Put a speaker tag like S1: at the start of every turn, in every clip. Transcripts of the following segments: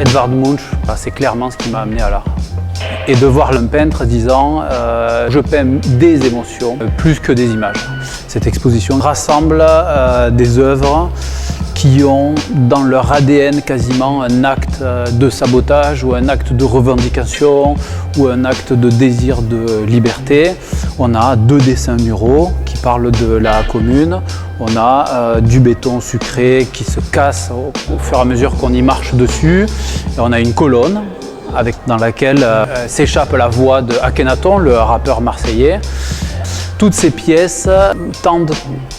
S1: Edvard Munch, c'est clairement ce qui m'a amené à l'art. Et de voir un peintre disant je peins des émotions plus que des images. Cette exposition rassemble des œuvres qui ont dans leur ADN quasiment un acte de sabotage ou un acte de revendication ou un acte de désir de liberté. On a 2 dessins muraux qui parlent de la commune. On a du béton sucré qui se casse au fur et à mesure qu'on y marche dessus. Et on a une colonne dans laquelle s'échappe la voix de Akhenaton, le rappeur marseillais. Toutes ces pièces tendent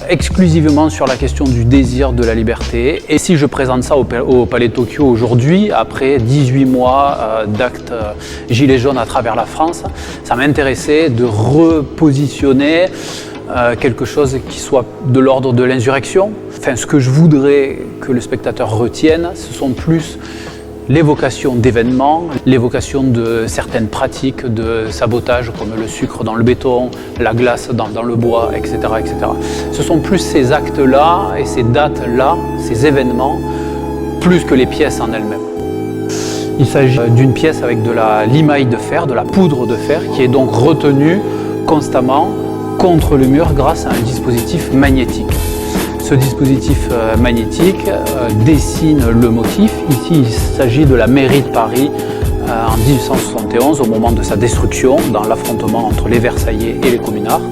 S1: exclusivement sur la question du désir de la liberté. Et si je présente ça au Palais Tokyo aujourd'hui, après 18 mois d'actes gilets jaunes à travers la France, ça m'intéressait de repositionner quelque chose qui soit de l'ordre de l'insurrection. Enfin, ce que je voudrais que le spectateur retienne, ce sont plus l'évocation d'événements, l'évocation de certaines pratiques de sabotage comme le sucre dans le béton, la glace dans le bois, etc., etc. Ce sont plus ces actes-là et ces dates-là, ces événements, plus que les pièces en elles-mêmes. Il s'agit d'une pièce avec de la limaille de fer, de la poudre de fer, qui est donc retenue constamment contre le mur grâce à un dispositif magnétique. Ce dispositif magnétique dessine le motif. Ici, il s'agit de la mairie de Paris en 1871, au moment de sa destruction, dans l'affrontement entre les Versaillais et les communards.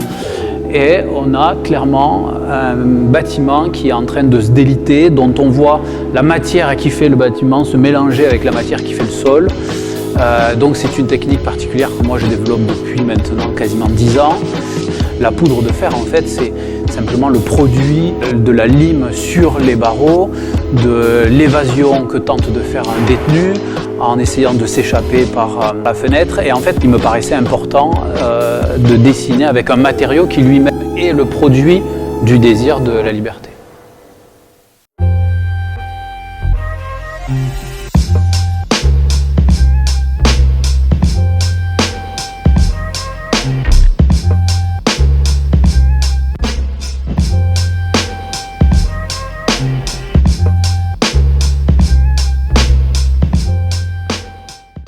S1: Et on a clairement un bâtiment qui est en train de se déliter, dont on voit la matière qui fait le bâtiment se mélanger avec la matière qui fait le sol. Donc c'est une technique particulière que moi je développe depuis maintenant quasiment 10 ans. La poudre de fer, en fait, c'est simplement le produit de la lime sur les barreaux, de l'évasion que tente de faire un détenu en essayant de s'échapper par la fenêtre. Et en fait, il me paraissait important de dessiner avec un matériau qui lui-même est le produit du désir de la liberté.